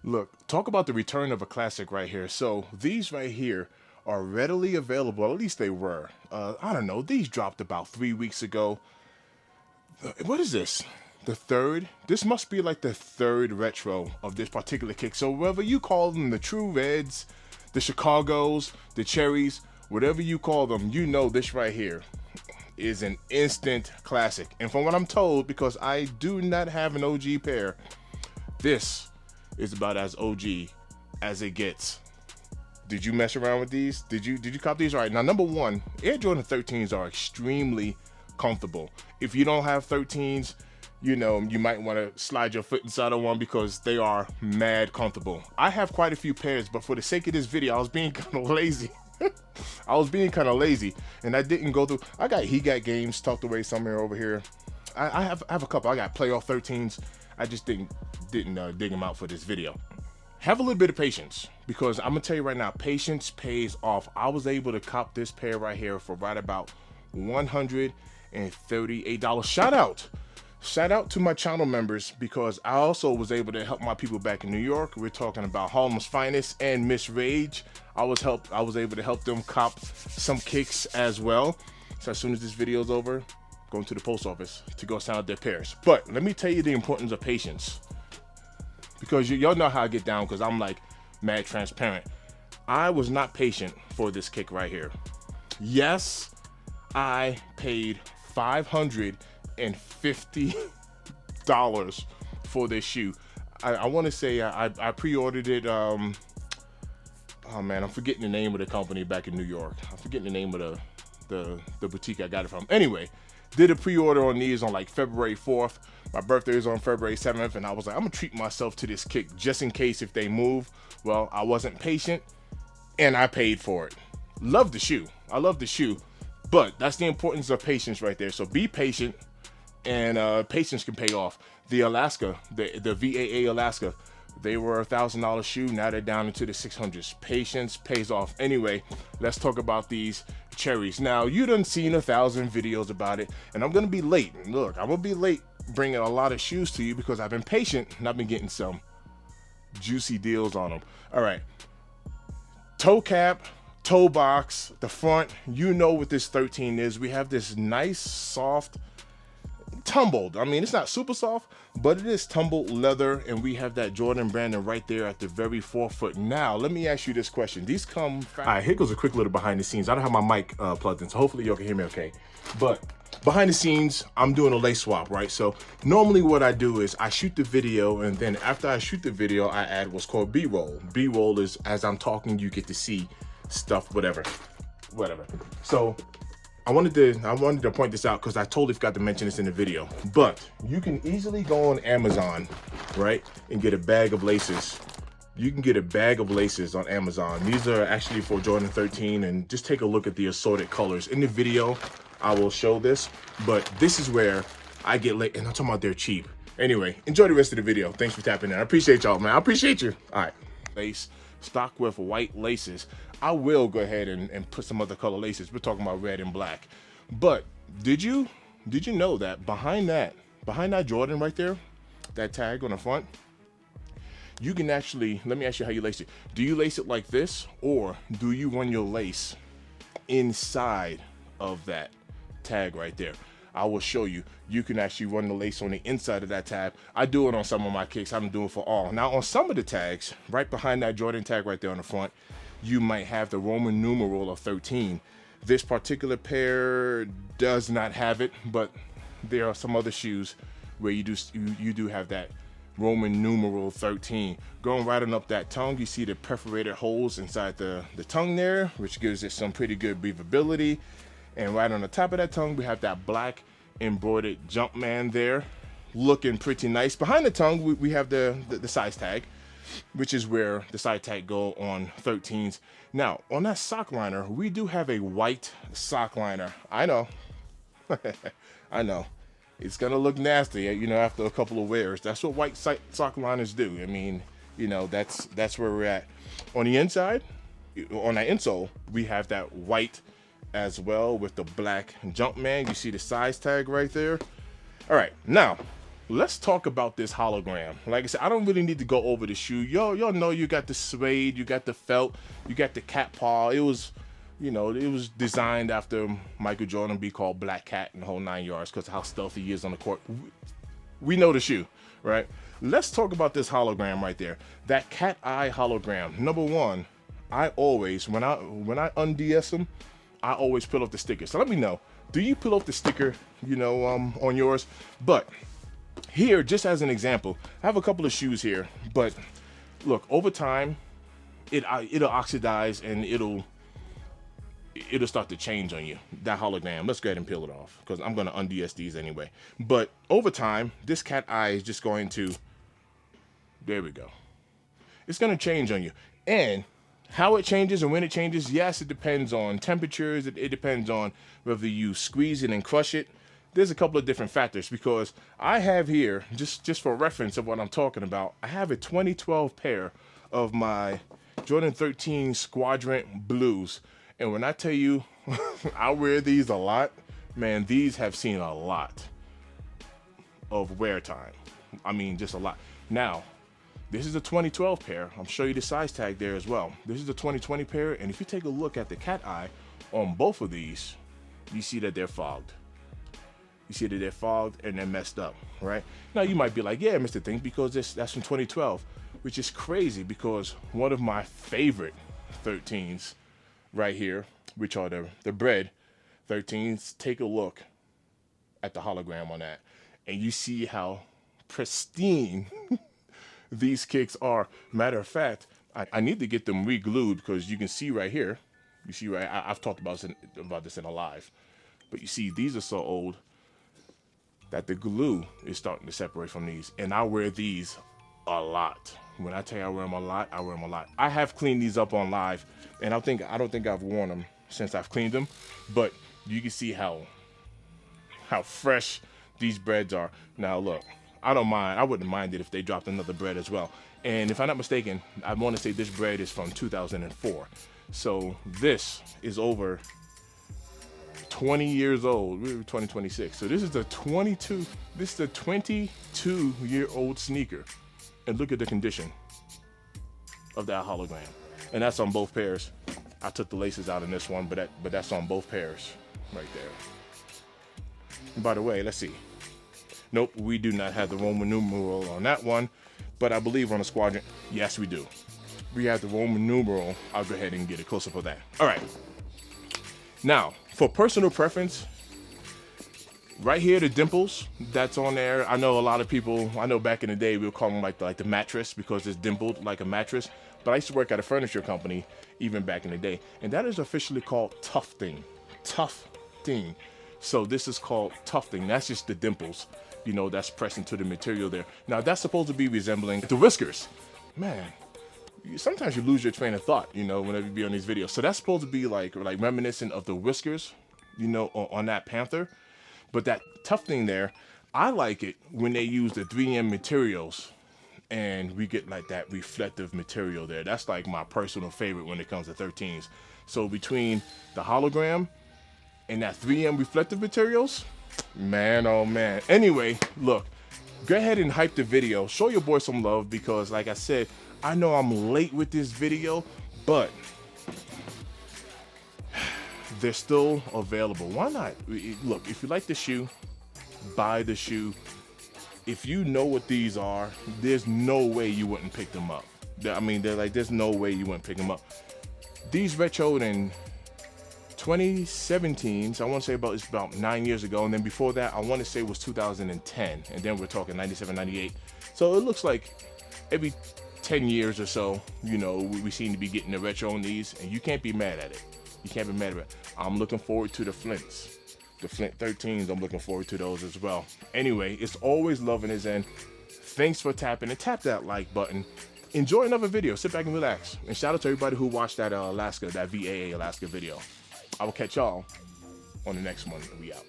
Look, talk about the return of a classic right here. So these right here are readily available. At least they were. I don't know. These dropped about 3 weeks ago. What is this? The third? This must be like the third retro of this particular kick. So whether you call them the True Reds, the Chicagos, the Cherries, whatever you call them, you know this right here is an instant classic. And from what I'm told, because I do not have an OG pair, this is about as OG as it gets. Did you mess around with these? Did you cop these? All right. Now, number one, Air Jordan 13s are extremely comfortable. If you don't have 13s, you know, you might want to slide your foot inside of one because they are mad comfortable. I have quite a few pairs, but for the sake of this video, I was being kind of lazy. I was being kind of lazy, and I didn't go through. He got games tucked away somewhere over here. I have a couple. I got playoff 13s. I just didn't dig them out for this video. Have a little bit of patience, because I'm gonna tell you right now, patience pays off. I was able to cop this pair right here for right about $138. Shout out to my channel members, because I also was able to help my people back in New York. We're talking about Harlem's Finest and Miss Rage. I was able to help them cop some kicks as well. So as soon as this video is over, going to the post office to go sign out their pairs. But let me tell you the importance of patience, because y'all know how I get down, because I'm like mad transparent. I was not patient for this kick right here. Yes, I paid $550 for this shoe. I want to say I pre-ordered it. Oh man, I'm forgetting the name of the company back in New York. I'm forgetting the name of the boutique I got it from. Anyway, did a pre-order on these on like February 4th. My birthday is on February 7th, and I was like, I'm gonna treat myself to this kick just in case if they move. Well, I wasn't patient, and I paid for it. Love the shoe. I love the shoe, but that's the importance of patience right there. So be patient, and patience can pay off. The Alaska, the VAA Alaska, they were $1,000 shoe. Now they're down into the 600s. Patience pays off. Anyway, let's talk about these cherries. Now, you done seen 1,000 videos about it, and I'm gonna be late. Look, I'm gonna be late bringing a lot of shoes to you because I've been patient and I've been getting some juicy deals on them. All right, toe cap, toe box, the front. You know what this 13 is. We have this nice, soft, tumbled. I mean, it's not super soft, but it is tumbled leather, and we have that Jordan branding right there at the very forefoot. Now, let me ask you this question. These come. All right, here goes a quick little behind the scenes. I don't have my mic plugged in, so hopefully y'all can hear me okay. But behind the scenes, I'm doing a lace swap, right? So normally what I do is I shoot the video, and then after I shoot the video, I add what's called B-roll. B-roll is as I'm talking, you get to see stuff, whatever. So I wanted to point this out because I totally forgot to mention this in the video. But you can easily go on Amazon, right, and get a bag of laces. You can get a bag of laces on Amazon. These are actually for Jordan 13, and just take a look at the assorted colors. In the video, I will show this, but this is where I get late, and I'm talking about they're cheap. Anyway, enjoy the rest of the video. Thanks for tapping in. I appreciate y'all, man. I appreciate you. All right. Lace, stock with white laces. I will go ahead and put some other color laces. We're talking about red and black. But did you know that behind that Jordan right there, that tag on the front, you can actually, let me ask you how you lace it. Do you lace it like this, or do you run your lace inside of that tag right there? I will show you. You can actually run the lace on the inside of that tag. I do it on some of my kicks. I don't do it for all. Now, on some of the tags, right behind that Jordan tag right there on the front, you might have the Roman numeral of 13. This particular pair does not have it, but there are some other shoes where you do have that Roman numeral 13. Going right on up that tongue, you see the perforated holes inside the tongue there, which gives it some pretty good breathability. And right on the top of that tongue, we have that black embroidered Jumpman there, looking pretty nice. Behind the tongue, we have the size tag, which is where the side tag go on 13s. Now, on that sock liner, we do have a white sock liner. I know, I know. It's gonna look nasty, you know, after a couple of wears. That's what white sock liners do. I mean, you know, that's where we're at. On the inside, on that insole, we have that white as well with the black Jumpman. You see the size tag right there. All right, now let's talk about this hologram. Like I said, I don't really need to go over the shoe. Y'all know you got the suede, you got the felt, you got the cat paw. It was, you know, it was designed after Michael Jordan, be called Black Cat and the whole 9 yards because of how stealthy he is on the court. We know the shoe, right? Let's talk about this hologram right there. That cat eye hologram. Number one, I always, when I unds them, I always peel off the sticker. So let me know, do you peel off the sticker, you know, on yours? But here, just as an example, I have a couple of shoes here, but look, over time, it'll oxidize and it'll start to change on you. That hologram, let's go ahead and peel it off because I'm gonna unds these anyway. But over time, this cat eye is just going to, there we go. It's gonna change on you. And how it changes and when it changes, yes, it depends on temperatures. It depends on whether you squeeze it and crush it. There's a couple of different factors because I have here, just for reference of what I'm talking about, I have a 2012 pair of my Jordan 13 Squadron Blues. And when I tell you I wear these a lot, man, these have seen a lot of wear time. I mean, just a lot. Now, this is a 2012 pair. I'll show you the size tag there as well. This is a 2020 pair. And if you take a look at the cat eye on both of these, you see that they're fogged. You see that they're fogged and they're messed up, right? Now, you might be like, yeah, Mr. Thing, because that's from 2012, which is crazy because one of my favorite 13s right here, which are the bread 13s, take a look at the hologram on that. And you see how pristine these kicks are. Matter of fact, I need to get them re-glued because you can see right here, you see right, I've talked about this in a live, but you see these are so old that the glue is starting to separate from these. And I wear these a lot. When I tell you I wear them a lot, I wear them a lot. I have cleaned these up on live, and I don't think I've worn them since I've cleaned them, but you can see how fresh these breads are. Now look, I wouldn't mind it if they dropped another bread as well. And if I'm not mistaken, I want to say this bread is from 2004. So this is over 20 years old. We're 2026. So this is a 22-year-old sneaker. And look at the condition of that hologram. And that's on both pairs. I took the laces out in this one, but that's on both pairs right there. And by the way, let's see. Nope, we do not have the Roman numeral on that one, but I believe on the Squadron, yes, we do. We have the Roman numeral. I'll go ahead and get a close-up of that. All right. Now, for personal preference, right here, the dimples that's on there. I know a lot of people, I know back in the day, we would call them like the mattress because it's dimpled like a mattress. But I used to work at a furniture company even back in the day. And that is officially called tufting. Tufting. So this is called tufting. That's just the dimples, you know, that's pressed into the material there. Now, that's supposed to be resembling the whiskers. Man, sometimes you lose your train of thought, you know, whenever you be on these videos. So that's supposed to be like reminiscent of the whiskers, you know, on that panther. But that tufting there, I like it when they use the 3M materials and we get like that reflective material there. That's like my personal favorite when it comes to 13s. So between the hologram and that 3M reflective materials, man, oh man. Anyway, look, go ahead and hype the video. Show your boy some love because like I said, I know I'm late with this video, but they're still available. Why not? Look, if you like the shoe, buy the shoe. If you know what these are, there's no way you wouldn't pick them up. I mean, there's no way you wouldn't pick them up. These retroed in 2017, so I want to say it's about 9 years ago. And then before that, I want to say it was 2010. And then we're talking 97, 98. So it looks like every 10 years or so, you know, we seem to be getting the retro on these, and you can't be mad at it. You can't be mad at it. I'm looking forward to the Flints. The Flint 13s, I'm looking forward to those as well. Anyway, it's always love in his end. Thanks for tapping and tap that like button. Enjoy another video. Sit back and relax. And shout out to everybody who watched that that VAA Alaska video. I will catch y'all on the next one. We out.